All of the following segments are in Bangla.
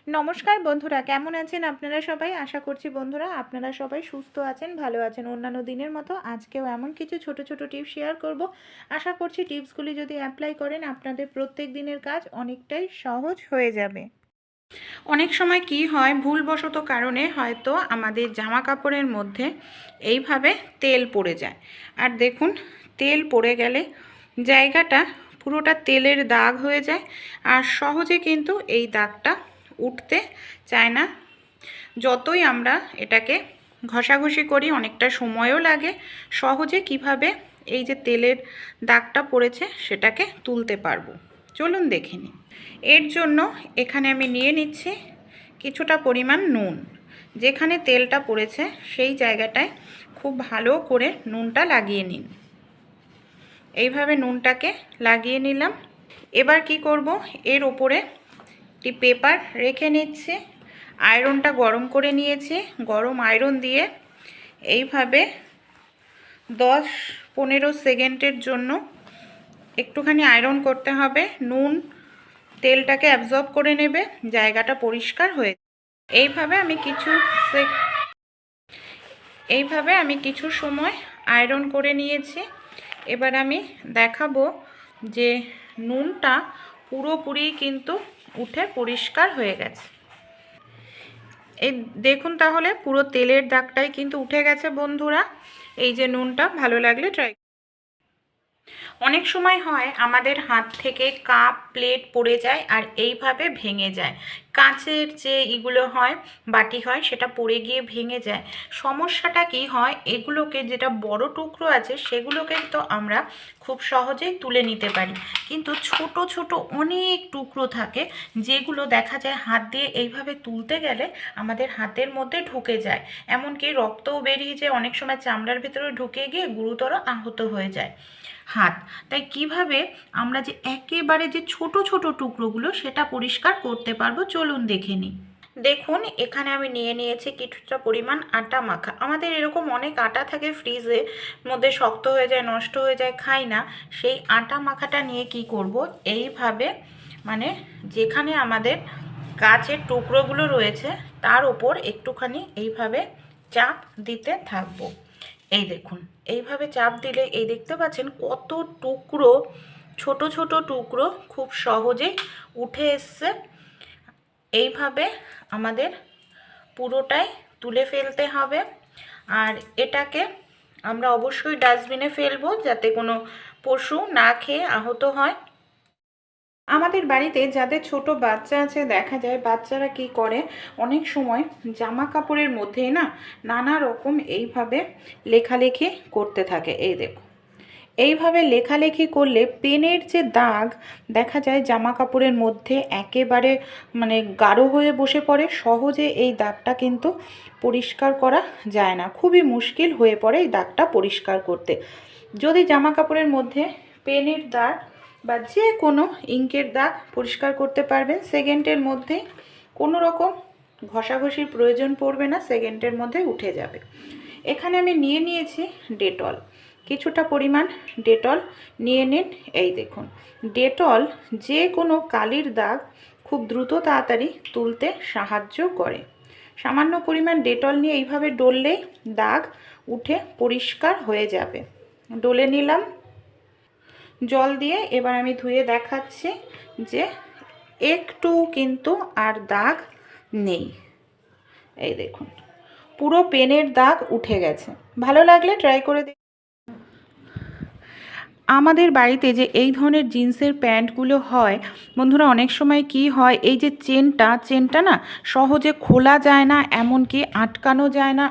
নমস্কার বন্ধুরা, কেমন আছেন আপনারা সবাই? আশা করছি বন্ধুরা আপনারা সবাই সুস্থ আছেন, ভালো আছেন। অন্যান্য দিনের মতো আজকেও এমন কিছু ছোট ছোট টিপস শেয়ার করব। আশা করছি টিপসগুলি যদি অ্যাপ্লাই করেন আপনাদের প্রত্যেক দিনের কাজ অনেকটাই সহজ হয়ে যাবে। অনেক সময় কি হয়, ভুলবশত কারণে হয়তো আমাদের জামা কাপড়ের মধ্যে এইভাবে তেল পড়ে যায়। আর দেখুন, তেল পড়ে গেলে জায়গাটা পুরোটা তেলের দাগ হয়ে যায়, আর সহজে কিন্তু এই দাগটা উঠতে চায় না। যতই আমরা এটাকে ঘষাঘষি করি, অনেকটা সময়ও লাগে। সহজে কিভাবে এই যে তেলের দাগটা পড়েছে সেটাকে তুলতে পারবো, চলুন দেখে নিই। এর জন্য এখানে আমি নিয়ে নিচ্ছি কিছুটা পরিমাণ নুন। যেখানে তেলটা পড়েছে সেই জায়গাটায় খুব ভালো করে নুনটা লাগিয়ে নিন। এইভাবে নুনটাকে লাগিয়ে নিলাম। এবার কি করব, এর ওপরে একটি পেপার রেখে নিচ্ছি। আয়রনটা গরম করে নিয়েছি। গরম আয়রন দিয়ে এইভাবে 10-15 সেকেন্ডের জন্য একটুখানি আয়রন করতে হবে। নুন তেলটাকে অ্যাবজর্ব করে নেবে, জায়গাটা পরিষ্কার হয়ে। এইভাবে আমি কিছু সময় আয়রন করে নিয়েছি। এবার আমি দেখাবো যে নুনটা পুরোপুরি কিন্তু উঠে পরিষ্কার হয়ে গেছে। এই দেখুন, তাহলে পুরো তেলের দাগটাই কিন্তু উঠে গেছে বন্ধুরা। এই যে নুনটা, ভালো লাগলে ট্রাই। অনেক সময় হয় আমাদের হাত থেকে কাপ প্লেট পড়ে যায় আর এইভাবে ভেঙে যায়। কাঁচের যে এগুলো হয়, বাটি হয়, সেটা পড়ে গিয়ে ভেঙে যায়। সমস্যাটা কি হয়, এগুলোকে যেটা বড় টুকরো আছে সেগুলোকে তো আমরা খুব সহজেই তুলে নিতে পারি, কিন্তু ছোট ছোট অনেক টুকরো থাকে যেগুলো দেখা যায় হাত দিয়ে এইভাবে তুলতে গেলে আমাদের হাতের মধ্যে ঢুকে যায়। এমনকি রক্তও বেরিয়ে যায়, অনেক সময় চামড়ার ভিতরে ঢুকে গিয়ে গুরুতর আহত হয়ে যায় হাত। তাই কিভাবে আমরা যে একেবারে যে ছোট ছোট টুকরোগুলো সেটা পরিষ্কার করতে পারবো, চলুন দেখে নিই। দেখুন, এখানে আমি নিয়ে নিয়েছি কিছুটা পরিমাণ আটা মাখা। আমাদের এরকম অনেক আটা থাকে ফ্রিজে মধ্যে, শক্ত হয়ে যায়, নষ্ট হয়ে যায়, খাই না। সেই আটা মাখাটা নিয়ে কি করব, এইভাবে মানে যেখানে আমাদের কাচের টুকরোগুলো রয়েছে তার ওপর একটুখানি এইভাবে চাপ দিতে থাকবো। এই দেখুন, এইভাবে চাপ দিলে এই দেখতে পাচ্ছেন কত টুকরো, ছোট ছোট টুকরো খুব সহজেই উঠে এসছে। এইভাবে আমাদের পুরোটাই তুলে ফেলতে হবে। আর এটাকে আমরা অবশ্যই ডাস্টবিনে ফেলবো, যাতে কোনো পশু না খেয়ে আহত হয়। আমাদের বাড়িতে যাদের ছোট বাচ্চা আছে, দেখা যায় বাচ্চারা কি করে, অনেক সময় জামা কাপড়ের মধ্যে না নানা রকম এইভাবে লেখালেখি করতে থাকে। এই দেখো, এইভাবে লেখালেখি করলে পেনের যে দাগ দেখা যায় জামা কাপড়ের মধ্যে একেবারে গাঢ় হয়ে বসে পড়ে। সহজে এই দাগটা কিন্তু পরিষ্কার করা যায় না, খুবই মুশকিল হয়ে পড়ে এই দাগটা পরিষ্কার করতে। যদি জামা কাপড়ের মধ্যে পেনের দাগ বা যে কোনো ইঙ্কের দাগ পরিষ্কার করতে পারবেন সেকেন্ডের মধ্যে, কোনো রকম ঘষাঘষির প্রয়োজন পড়বে না, সেকেন্ডের মধ্যে উঠে যাবে। এখানে আমি নিয়ে নিয়েছি ডেটল, কিছুটা পরিমাণ ডেটল নিয়ে নিন। এই দেখুন, ডেটল যে কোনো কালির দাগ খুব দ্রুত তাড়াতাড়ি তুলতে সাহায্য করে। সামান্য পরিমাণ ডেটল নিয়ে এইভাবে ডললেই দাগ উঠে পরিষ্কার হয়ে যাবে। ডলে নিলাম জল দিয়ে। এবার আমি ধুয়ে দেখাচ্ছি যে একটু কিন্তু আর দাগ নেই। এই দেখুন, পুরো পেনের দাগ উঠে গেছে। ভালো লাগলে ট্রাই করে দেখুন। আমাদের বাড়িতে যে এই ধরনের জিন্সের প্যান্টগুলো হয় বন্ধুরা, অনেক সময় কি হয়, এই যে চেনটা না সহজে খোলা যায় না, এমনকি আটকানো যায় না,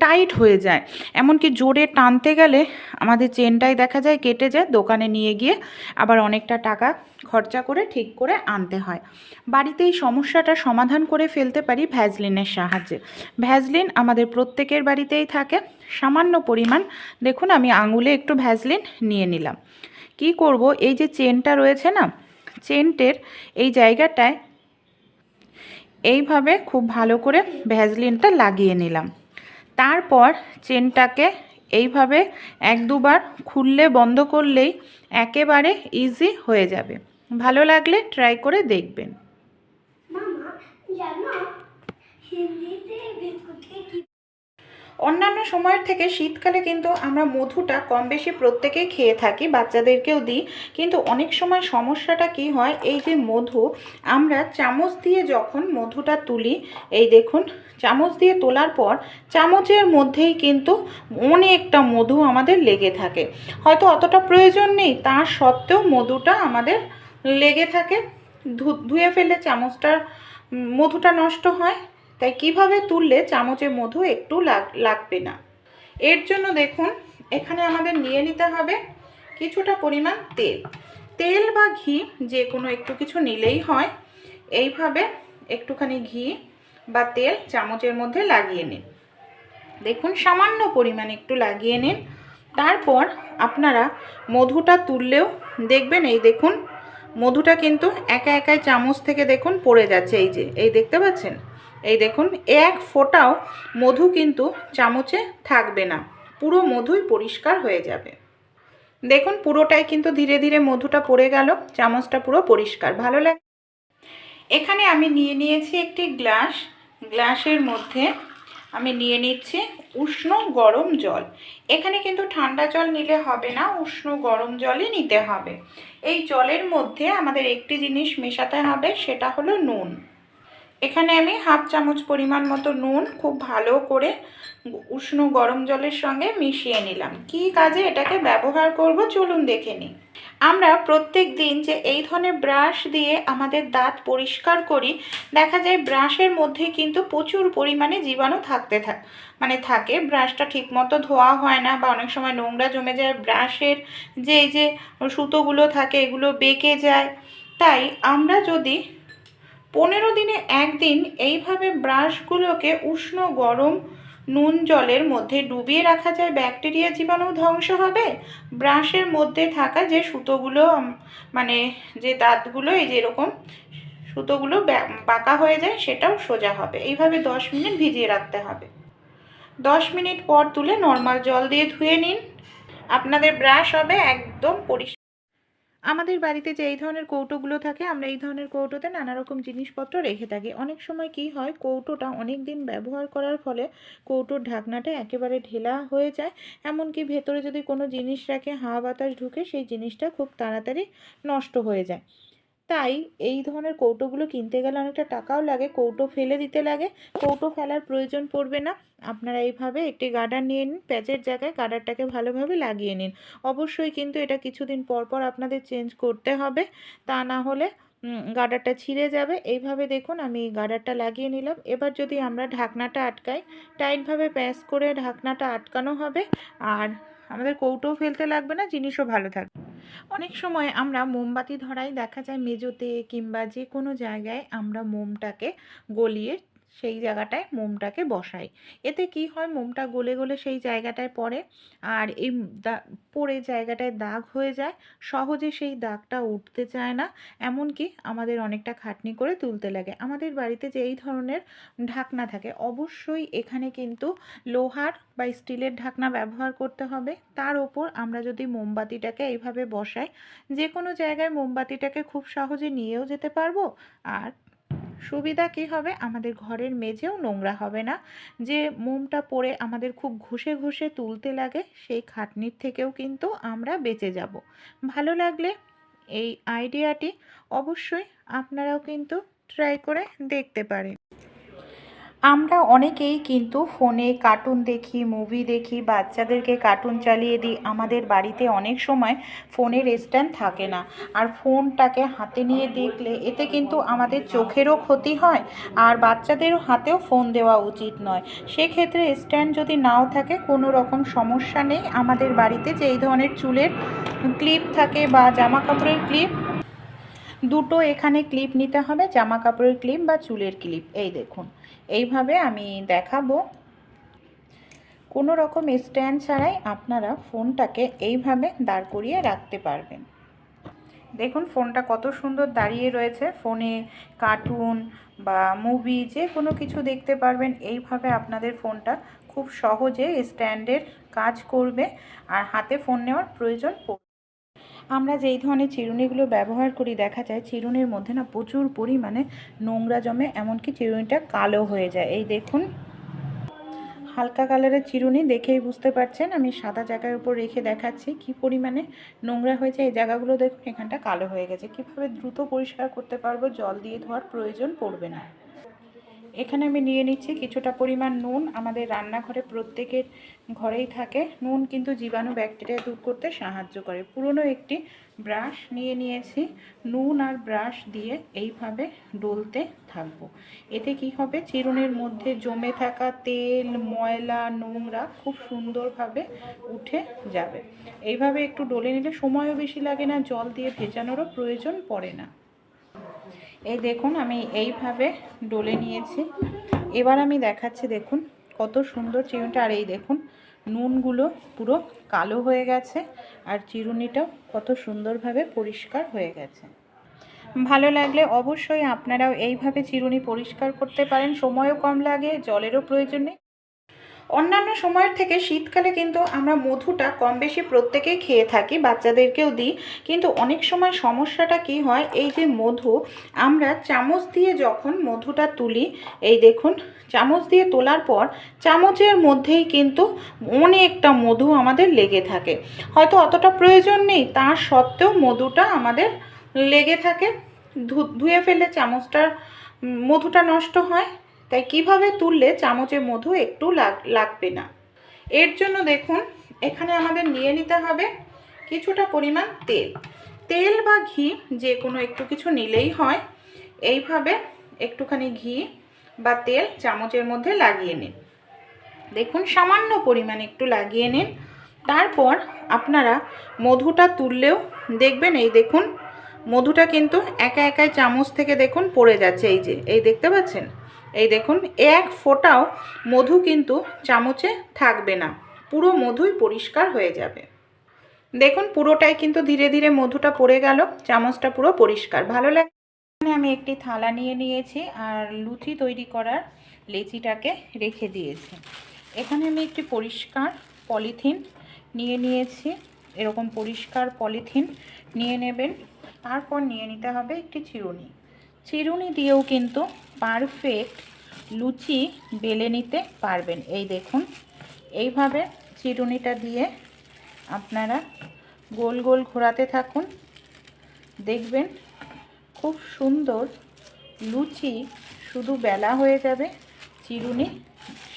টাইট হয়ে যায়। এমনকি জোরে টানতে গেলে আমাদের চেনটাই দেখা যায় কেটে যায়। দোকানে নিয়ে গিয়ে আবার অনেকটা টাকা খরচা করে ঠিক করে আনতে হয়। বাড়িতে এই সমস্যাটা সমাধান করে ফেলতে পারি ভ্যাসলিনের সাহায্যে। ভ্যাসলিন আমাদের প্রত্যেকের বাড়িতেই থাকে। সামান্য পরিমাণ দেখুন, আমি আঙুলে একটু ভ্যাসলিন নিয়ে নিলাম। কি করব, এই যে চেনটা রয়েছে না, চেনটের এই জায়গাটায় এইভাবে খুব ভালো করে ভ্যাসলিনটা লাগিয়ে নিলাম। তারপর চেনটাকে এইভাবে 1-2 বার খুললে বন্ধ করলেই একেবারে ইজি হয়ে যাবে। ভালো লাগলে ট্রাই করে দেখবেন। অন্যান্য সময়ের থেকে শীতকালে কিন্তু আমরা মধুটা কম বেশি প্রত্যেকেই খেয়ে থাকি, বাচ্চাদেরকেও দিই। কিন্তু অনেক সময় সমস্যাটা কি হয়, এই যে মধু আমরা চামচ দিয়ে যখন মধুটা তুলি, এই দেখুন চামচ দিয়ে তোলার পর চামচের মধ্যেই কিন্তু অনেকটা মধু আমাদের লেগে থাকে। হয়তো অতটা প্রয়োজন নেই, তা সত্ত্বেও মধুটা আমাদের লেগে থাকে। ধুয়ে ফেলে চামচটার মধুটা নষ্ট হয়। তাই কিভাবে তুললে চামচে মধু একটু লাগবে না, এর জন্য দেখুন এখানে আমাদের নিয়ে নিতে হবে কিছুটা পরিমাণ তেল। তেল বা ঘি যে কোনো একটু কিছু নিলেই হয়। এইভাবে একটুখানি ঘি বা তেল চামচের মধ্যে লাগিয়ে নিন। দেখুন সামান্য পরিমাণ একটু লাগিয়ে নিন। তারপর আপনারা মধুটা তুললেও দেখবেন, এই দেখুন মধুটা কিন্তু একা একাই চামচ থেকে দেখুন পড়ে যাচ্ছে। এই দেখতে পাচ্ছেন, এই দেখুন এক ফোঁটাও মধু কিন্তু চামচে থাকবে না, পুরো মধুই পরিষ্কার হয়ে যাবে। দেখুন পুরোটাই কিন্তু ধীরে ধীরে মধুটা পড়ে গেল, চামচটা পুরো পরিষ্কার। ভালো লাগে। এখানে আমি নিয়ে নিয়েছি একটি গ্লাস। গ্লাসের মধ্যে আমি নিয়ে নিচ্ছি উষ্ণ গরম জল। এখানে কিন্তু ঠান্ডা জল নিলে হবে না, উষ্ণ গরম জলই নিতে হবে। এই জলের মধ্যে আমাদের একটি জিনিস মেশাতে হবে, সেটা হলো নুন। এখানে আমি হাফ চামচ পরিমাণ মতো নুন খুব ভালো করে উষ্ণ গরম জলের সঙ্গে মিশিয়ে নিলাম। কী কাজে এটাকে ব্যবহার করব চলুন দেখে নিই। আমরা প্রত্যেক দিন যে এই ধরনের ব্রাশ দিয়ে আমাদের দাঁত পরিষ্কার করি, দেখা যায় ব্রাশের মধ্যে কিন্তু প্রচুর পরিমাণে জীবাণু থাকে। ব্রাশটা ঠিকমতো ধোয়া হয় না, বা অনেক সময় নোংরা জমে যায়। ব্রাশের যে এই যে সুতোগুলো থাকে এগুলো বেঁকে যায়। তাই আমরা যদি 15 দিনে একদিন এইভাবে ব্রাশগুলোকে উষ্ণ গরম নুন জলের মধ্যে ডুবিয়ে রাখা যায়, ব্যাকটেরিয়া জীবাণু ধ্বংস হবে। ব্রাশের মধ্যে থাকা যে সুতোগুলো মানে যে দাঁতগুলো এই যে এরকম সুতোগুলো বাঁকা হয়ে যায়, সেটাও সোজা হবে। এইভাবে 10 মিনিট ভিজিয়ে রাখতে হবে। 10 মিনিট পর তুলে নর্মাল জল দিয়ে ধুয়ে নিন, আপনাদের ব্রাশ হবে একদম পরিষ্কার। আমাদের বাড়িতে যে এই ধরনের কৌটোগুলো থাকে, আমরা এই ধরনের কৌটোতে নানা রকম জিনিসপত্র রেখে থাকি। অনেক সময় কি হয়, কৌটোটা অনেক দিন ব্যবহার করার ফলে কৌটোর ঢাকনাটা একেবারে ঢেলা হয়ে যায়। এমনকি ভেতরে যদি কোনো জিনিস রাখে, হাওয়া বাতাস ঢুকে সেই জিনিসটা খুব তাড়াতাড়ি নষ্ট হয়ে যায়। তাই এই ধরনের কৌটোগুলো কিনতে গেলে অনেকটা টাকাও লাগে, কৌটো ফেলে দিতে লাগে। কৌটো ফেলার প্রয়োজন পড়বে না। আপনারা এইভাবে একটি গার্ডার নিয়ে নিন, প্যাচের জায়গায় গার্ডারটাকে ভালোভাবে লাগিয়ে নিন। অবশ্যই কিন্তু এটা কিছুদিন পর পর আপনাদের চেঞ্জ করতে হবে, তা না হলে গার্ডারটা ছিঁড়ে যাবে। এইভাবে দেখুন আমি গার্ডারটা লাগিয়ে নিলাম। এবার যদি আমরা ঢাকনাটা আটকাই, টাইটভাবে প্যাচ করে ঢাকনাটা আটকানো হবে, আর আমাদের কৌটোও ফেলতে লাগবে না, জিনিসও ভালো থাকবে। অনেক সময় আমরা মোমবাতি ধরাই দেখা যায় মেজোতে কিংবা যে কোনো জায়গায় আমরা মোমটাকে গলিয়ে সেই জায়গাটায় মোমটাকে বসাই। এতে কি হয়, মোমটা গলে গলে সেই জায়গাটায় পড়ে, আর এই পড়ে জায়গাটায় দাগ হয়ে যায়। সহজে সেই দাগটা উঠতে চায় না, এমনকি আমাদের অনেকটা খাটনি করে তুলতে লাগে। আমাদের বাড়িতে যে এই ধরনের ঢাকনা থাকে, অবশ্যই এখানে কিন্তু লোহার বা স্টিলের ঢাকনা ব্যবহার করতে হবে। তার ওপর আমরা যদি মোমবাতিটাকে এইভাবে বসাই, যে কোনো জায়গায় মোমবাতিটাকে খুব সহজে নিয়েও যেতে পারবো। আর সুবিধা কী হবে, আমাদের ঘরের মেঝেও নোংরা হবে না। যে মোমটা পড়ে আমাদের খুব ঘষে ঘষে তুলতে লাগে, সেই খাটনির থেকেও কিন্তু আমরা বেঁচে যাব। ভালো লাগলে এই আইডিয়াটি অবশ্যই আপনারাও কিন্তু ট্রাই করে দেখতে পারেন। আমরা অনেকেই কিন্তু ফোনে কার্টুন দেখি, মুভি দেখি, বাচ্চাদেরকে কার্টুন চালিয়ে দিই। আমাদের বাড়িতে অনেক সময় ফোনের স্ট্যান্ড থাকে না, আর ফোনটাকে হাতে নিয়ে দেখলে এতে কিন্তু আমাদের চোখেরও ক্ষতি হয়, আর বাচ্চাদেরও হাতেও ফোন দেওয়া উচিত নয়। সেক্ষেত্রে স্ট্যান্ড যদি নাও থাকে, কোনো রকম সমস্যা নেই। আমাদের বাড়িতে যে এই ধরনের চুলের ক্লিপ থাকে বা জামা কাপড়ের ক্লিপ, দুটো এখানে ক্লিপ নিতে হবে, জামা কাপড়ের ক্লিপ বা চুলের ক্লিপ। এই দেখুন এইভাবে আমি দেখাবো। কোনো রকম স্ট্যান্ড ছাড়াই আপনারা ফোনটাকে এইভাবে দাঁড় করিয়ে রাখতে পারবেন। দেখুন ফোনটা কত সুন্দর দাঁড়িয়ে রয়েছে। ফোনে কার্টুন বা মুভি যে কোনো কিছু দেখতে পারবেন। এইভাবে আপনাদের ফোনটা খুব সহজে স্ট্যান্ডের কাজ করবে, আর হাতে ফোন নেওয়ার প্রয়োজন পড়বে। আমরা যেই ধরনের চিরুনিগুলো ব্যবহার করি দেখা যায় চিরুনির মধ্যে না প্রচুর পরিমাণে নোংরা জমে, এমনকি চিরুনিটা কালো হয়ে যায়। এই দেখুন হালকা কালারের চিরুনি, দেখেই বুঝতে পারছেন আমি সাদা জায়গার উপর রেখে দেখাচ্ছি কি পরিমাণে নোংরা হয়েছে। এই জায়গাগুলো দেখুন এখানটা কালো হয়ে গেছে। কিভাবে দ্রুত পরিষ্কার করতে পারবো, জল দিয়ে ধোয়ার প্রয়োজন পড়বে না। এখানে আমি নিয়ে নিচ্ছি কিছুটা পরিমাণ নুন। আমাদের রান্নাঘরে প্রত্যেকের ঘরেই থাকে নুন, কিন্তু জীবাণু ব্যাকটেরিয়া দূর করতে সাহায্য করে। পুরনো একটি ব্রাশ নিয়ে নিয়েছি, নুন আর ব্রাশ দিয়ে এইভাবে ডলতে থাকবো। এতে কি হবে, চিরুনির মধ্যে জমে থাকা তেল, ময়লা, নোংরা খুব সুন্দরভাবে উঠে যাবে। এইভাবে একটু ডলে নিলে সময়ও বেশি লাগে না, জল দিয়ে ভেজানোরও প্রয়োজন পড়ে না। এই দেখুন আমি এইভাবে ডলে নিয়েছি। এবার আমি দেখাচ্ছি, দেখুন কত সুন্দর চিরুনিটা। আর এই দেখুন নুনগুলো পুরো কালো হয়ে গেছে আর চিরুনিটাও কত সুন্দরভাবে পরিষ্কার হয়ে গেছে। ভালো লাগলে অবশ্যই আপনারাও এইভাবে চিরুনি পরিষ্কার করতে পারেন, সময়ও কম লাগে, জলেরও প্রয়োজন নেই। অন্যান্য সময়ের থেকে শীতকালে কিন্তু আমরা মধুটা কম বেশি প্রত্যেকেই খেয়ে থাকি, বাচ্চাদেরকেও দিই। কিন্তু অনেক সময় সমস্যাটা কি হয়, এই যে মধু আমরা চামচ দিয়ে যখন মধুটা তুলি, এই দেখুন চামচ দিয়ে তোলার পর চামচের মধ্যেই কিন্তু অনেকটা মধু আমাদের লেগে থাকে। হয়তো অতটা প্রয়োজন নেই, তা সত্ত্বেও মধুটা আমাদের লেগে থাকে। ধুয়ে ফেললে চামচটার মধুটা নষ্ট হয়। তাই কিভাবে তুললে চামচে মধু একটু লাগবে না, এর জন্য দেখুন এখানে আমাদের নিয়ে নিতে হবে কিছুটা পরিমাণ তেল। তেল বা ঘি যে কোনো একটু কিছু নিলেই হয়। এইভাবে একটুখানি ঘি বা তেল চামচের মধ্যে লাগিয়ে নিন। দেখুন সামান্য পরিমাণ একটু লাগিয়ে নিন। তারপর আপনারা মধুটা তুললেও দেখবেন, এই দেখুন মধুটা কিন্তু একা একাই চামচ থেকে দেখুন পড়ে যাচ্ছে। এই যে এই দেখতে পাচ্ছেন, এই দেখুন এক ফোঁটাও মধু কিন্তু চামচে থাকবে না, পুরো মধুই পরিষ্কার হয়ে যাবে। দেখুন পুরোটাই কিন্তু ধীরে ধীরে মধুটা পড়ে গেল, চামচটা পুরো পরিষ্কার। ভালো লাগে। এখানে আমি একটি থালা নিয়ে নিয়েছি আর লুচি তৈরি করার লেচিটাকে রেখে দিয়েছি। এখানে আমি একটি পরিষ্কার পলিথিন নিয়ে নিয়েছি। এরকম পরিষ্কার পলিথিন নিয়ে নেবেন। তারপর নিয়ে নিতে হবে একটি চিরুনি। চিরুনি দিয়েও কিন্তু পারফেক্ট লুচি বেলে নিতে পারবেন। এই দেখুন এইভাবে চিরুনিটা দিয়ে আপনারা গোল গোল ঘোরাতে থাকুন, দেখবেন খুব সুন্দর লুচি শুধু বেলা হয়ে যাবে চিরুনি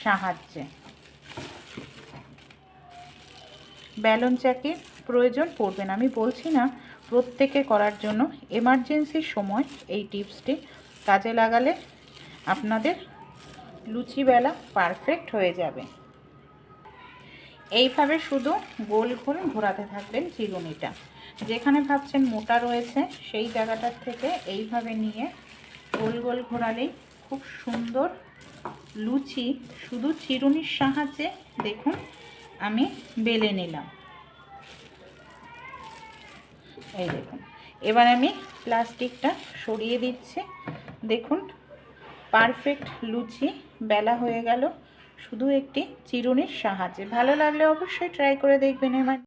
সাহায্যে। বেলন চাকির প্রয়োজন পড়বে না। আমি বলছি না প্রত্যেকে করার জন্য, এমার্জেন্সির সময় এই টিপসটি কাজে লাগালে আপনাদের লুচি বেলা পারফেক্ট হয়ে যাবে। এইভাবে শুধু গোল গোল ঘোরাতে থাকবেন চিরুনিটা। যেখানে ভাবছেন মোটা রয়েছে সেই জায়গাটার থেকে এইভাবে নিয়ে গোল গোল ঘোরালেই খুব সুন্দর লুচি শুধু চিরুনির সাহায্যে দেখুন আমি বেলে নিলাম। এই দেখুন এবার আমি প্লাস্টিকটা সরিয়ে দিচ্ছি। দেখুন পারফেক্ট লুচি বেলা হয়ে গেল শুধু একটি চিরুনির সাহায্যে। ভালো লাগলে অবশ্যই ট্রাই করে দেখবেন।